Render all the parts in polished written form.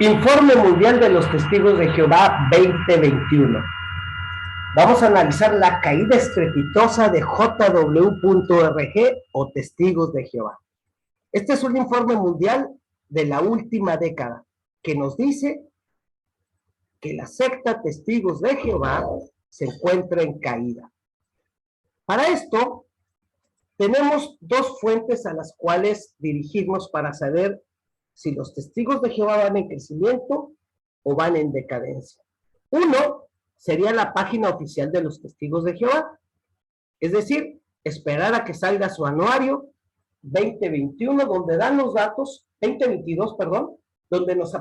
Informe Mundial de los Testigos de Jehová 2021. Vamos a analizar la caída estrepitosa de JW.org o Testigos de Jehová. Este es un informe mundial de la última década que nos dice que la secta Testigos de Jehová se encuentra en caída. Para esto, tenemos dos fuentes a las cuales dirigirnos para saber si los testigos de Jehová van en crecimiento o van en decadencia. Uno sería la página oficial de los testigos de Jehová, es decir, esperar a que salga su anuario 2021, donde dan los datos, 2022, perdón, donde nos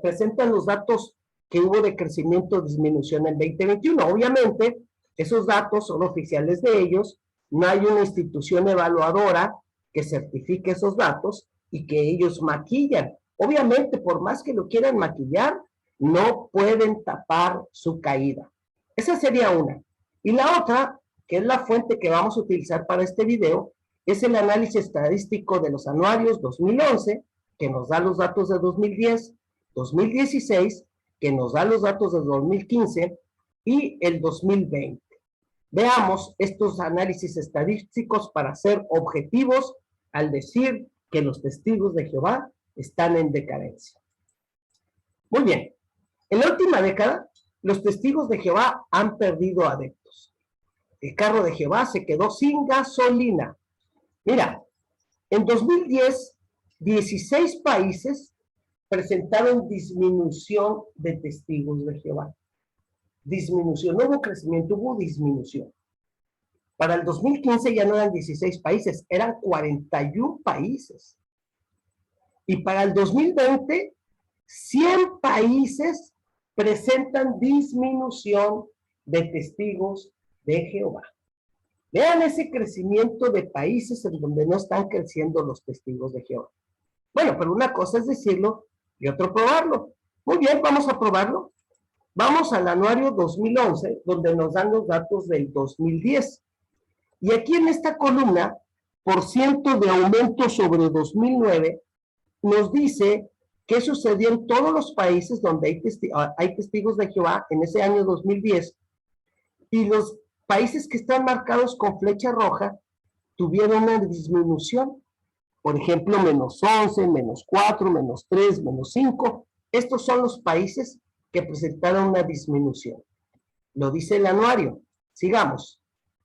presentan los datos que hubo de crecimiento o disminución en 2021. Obviamente, esos datos son oficiales de ellos, no hay una institución evaluadora que certifique esos datos y que ellos maquillan. Obviamente, por más que lo quieran maquillar, no pueden tapar su caída. Esa sería una. Y la otra, que es la fuente que vamos a utilizar para este video, es el análisis estadístico de los anuarios 2011, que nos da los datos de 2010, 2016, que nos da los datos de 2015, y el 2020. Veamos estos análisis estadísticos para ser objetivos al decir que los testigos de Jehová están en decadencia. Muy bien, en la última década, los testigos de Jehová han perdido adeptos. El carro de Jehová se quedó sin gasolina. Mira, en 2010, 16 países presentaron disminución de testigos de Jehová. Disminución, no hubo crecimiento, hubo disminución. Para el 2015 ya no eran 16 países, eran 41 países. Y para el 2020, 100 países presentan disminución de testigos de Jehová. Vean ese crecimiento de países en donde no están creciendo los testigos de Jehová. Bueno, pero una cosa es decirlo y otro probarlo. Muy bien, vamos a probarlo. Vamos al anuario 2011, donde nos dan los datos del 2010. Y aquí en esta columna, por ciento de aumento sobre 2009, nos dice qué sucedió en todos los países donde hay testigos de Jehová en ese año 2010. Y los países que están marcados con flecha roja tuvieron una disminución. Por ejemplo, menos 11, menos 4, menos 3, menos 5. Estos son los países que presentaron una disminución. Lo dice el anuario. Sigamos.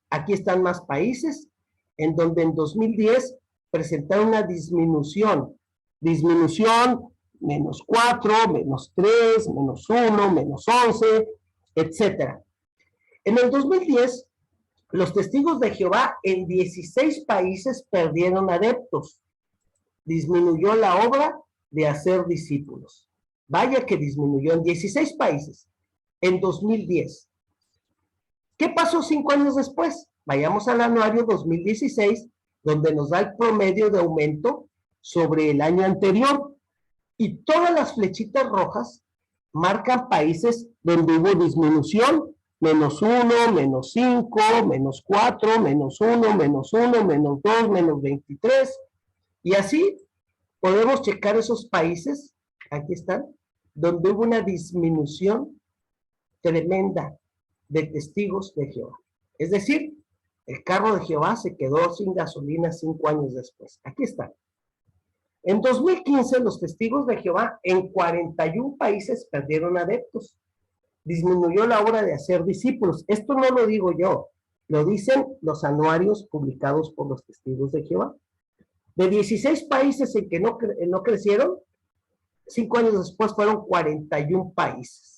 Aquí están más países en donde en 2010 presentaron una disminución. Disminución, menos 4, menos 3, menos 1, menos 11, etc. En el 2010, los testigos de Jehová en 16 países perdieron adeptos. Disminuyó la obra de hacer discípulos. Vaya que disminuyó en 16 países en 2010. ¿Qué pasó 5 años después? Vayamos al anuario 2016, donde nos da el promedio de aumento sobre el año anterior. Y todas las flechitas rojas marcan países donde hubo disminución, menos 1, menos 5, menos 4, menos 1, menos 1, menos 2, menos 23. Y así podemos checar esos países, aquí están, donde hubo una disminución tremenda de testigos de Jehová. Es decir, el carro de Jehová se quedó sin gasolina 5 años después. Aquí está. En 2015, los testigos de Jehová en 41 países perdieron adeptos. Disminuyó la obra de hacer discípulos. Esto no lo digo yo, lo dicen los anuarios publicados por los testigos de Jehová. De 16 países en que no crecieron, 5 años después fueron 41 países.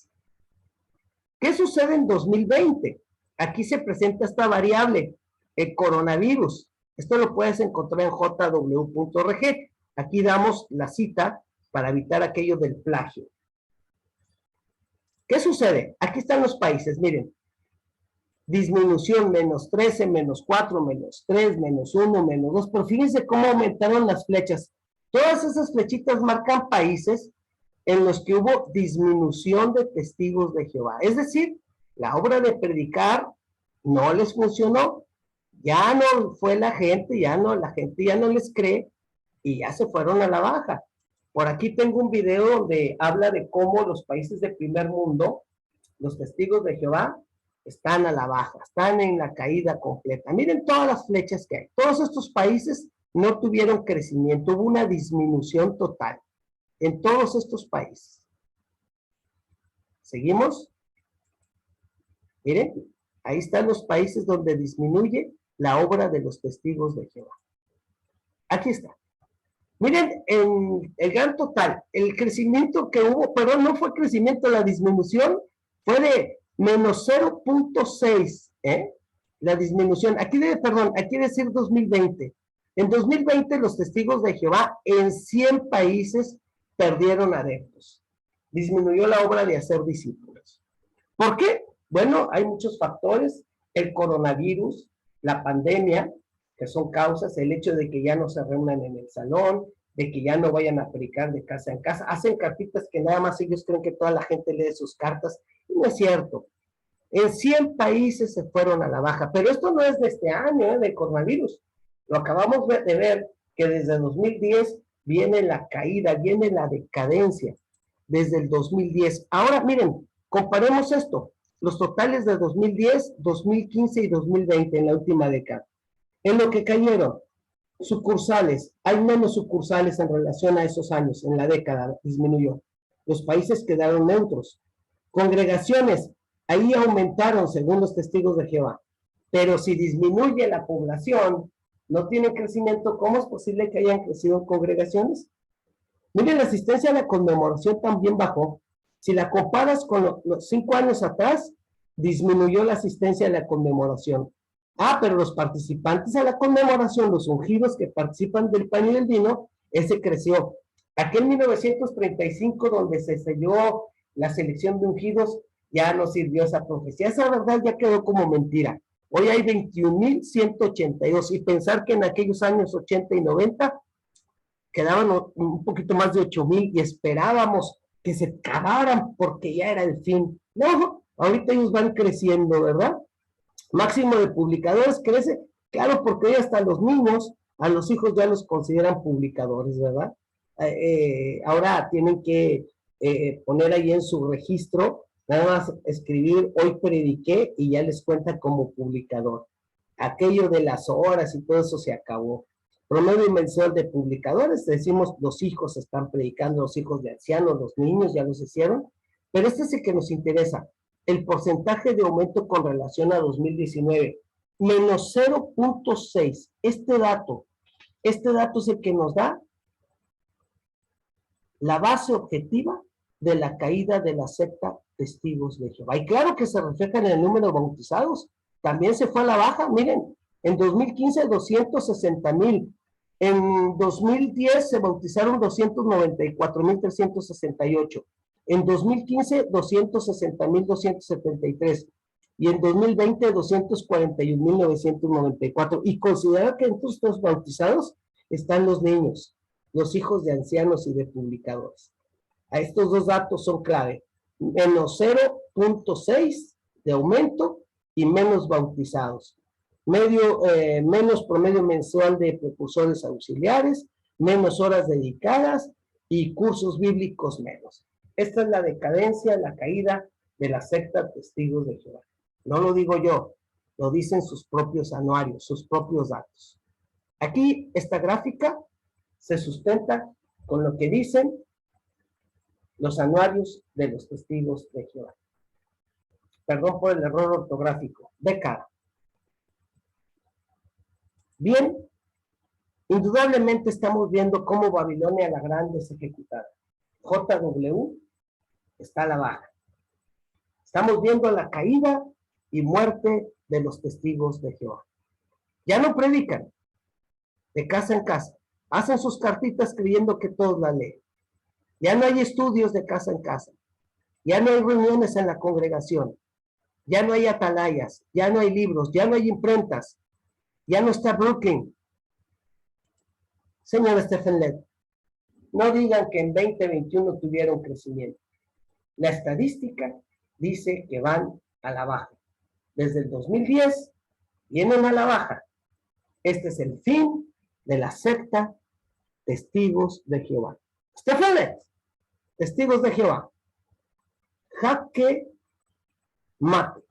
¿Qué sucede en 2020? Aquí se presenta esta variable, el coronavirus. Esto lo puedes encontrar en jw.org. Aquí damos la cita para evitar aquello del plagio. ¿Qué sucede? Aquí están los países, miren. Disminución, menos 13, menos 4, menos 3, menos 1, menos 2. Pero fíjense cómo aumentaron las flechas. Todas esas flechitas marcan países en los que hubo disminución de testigos de Jehová. Es decir, la obra de predicar no les funcionó. Ya no fue la gente ya no les cree y ya se fueron a la baja. Por aquí tengo un video donde habla de cómo los países de primer mundo, los testigos de Jehová, están a la baja, están en la caída completa. Miren todas las flechas que hay. Todos estos países no tuvieron crecimiento, hubo una disminución total en todos estos países. ¿Seguimos? Miren, ahí están los países donde disminuye la obra de los testigos de Jehová. Aquí está. Miren, en el gran total, el crecimiento que hubo, perdón, no fue crecimiento, la disminución fue de menos 0.6, la disminución. Aquí debe, perdón, aquí debe decir 2020. En 2020 los testigos de Jehová en 100 países perdieron adeptos. Disminuyó la obra de hacer discípulos. ¿Por qué? Bueno, hay muchos factores, el coronavirus, la pandemia, que son causas, el hecho de que ya no se reúnan en el salón, de que ya no vayan a predicar de casa en casa, hacen cartitas que nada más ellos creen que toda la gente lee sus cartas, y no es cierto. En 100 países se fueron a la baja, pero esto no es de este año, del coronavirus. Lo acabamos de ver, que desde 2010 viene la caída, viene la decadencia, desde el 2010. Ahora, miren, comparemos esto, los totales de 2010, 2015 y 2020 en la última década. En lo que cayeron, sucursales, hay menos sucursales en relación a esos años, en la década disminuyó. Los países quedaron neutros. Congregaciones, ahí aumentaron según los testigos de Jehová. Pero si disminuye la población, no tiene crecimiento, ¿cómo es posible que hayan crecido congregaciones? Miren, la asistencia a la conmemoración también bajó. Si la comparas con los 5 años atrás, disminuyó la asistencia a la conmemoración. Pero los participantes a la conmemoración, los ungidos que participan del pan y del vino, ese creció. Aquel 1935, donde se selló la selección de ungidos, ya no sirvió esa profecía. Esa verdad ya quedó como mentira. Hoy hay 21,182. Y pensar que en aquellos años 80 y 90 quedaban un poquito más de 8,000 y esperábamos que se acabaran porque ya era el fin. No, ahorita ellos van creciendo, ¿verdad? Máximo de publicadores crece, claro, porque hoy hasta los niños, a los hijos ya los consideran publicadores, ¿verdad? Ahora tienen que poner ahí en su registro, nada más escribir hoy prediqué y ya les cuenta como publicador. Aquello de las horas y todo eso se acabó. Promedio mensual de publicadores, decimos los hijos están predicando, los hijos de ancianos, los niños ya los hicieron, pero este es el que nos interesa. El porcentaje de aumento con relación a 2019, menos 0.6. Este dato es el que nos da la base objetiva de la caída de la secta Testigos de Jehová. Y claro que se refleja en el número de bautizados. También se fue a la baja, miren, en 2015 260,000. En 2010 se bautizaron 294,368. En 2015, 260,273. Y en 2020, 241,994. Y considera que entre estos bautizados están los niños, los hijos de ancianos y de publicadores. A estos dos datos son clave. Menos 0.6 de aumento y menos bautizados. Menos promedio mensual de precursores auxiliares, menos horas dedicadas y cursos bíblicos menos. Esta es la decadencia, la caída de la secta Testigos de Jehová. No lo digo yo, lo dicen sus propios anuarios, sus propios datos. Aquí esta gráfica se sustenta con lo que dicen los anuarios de los Testigos de Jehová. Perdón por el error ortográfico, década. Bien, indudablemente estamos viendo cómo Babilonia la Grande es ejecutada. JW está a la baja. Estamos viendo la caída y muerte de los Testigos de Jehová. Ya no predican de casa en casa. Hacen sus cartitas creyendo que todos la leen. Ya no hay estudios de casa en casa. Ya no hay reuniones en la congregación. Ya no hay atalayas. Ya no hay libros. Ya no hay imprentas. Ya no está Brooklyn. Señor Stephen Lett, no digan que en 2021 tuvieron crecimiento. La estadística dice que van a la baja. Desde el 2010 vienen a la baja. Este es el fin de la secta Testigos de Jehová. Stefanet, Testigos de Jehová. Jaque mate.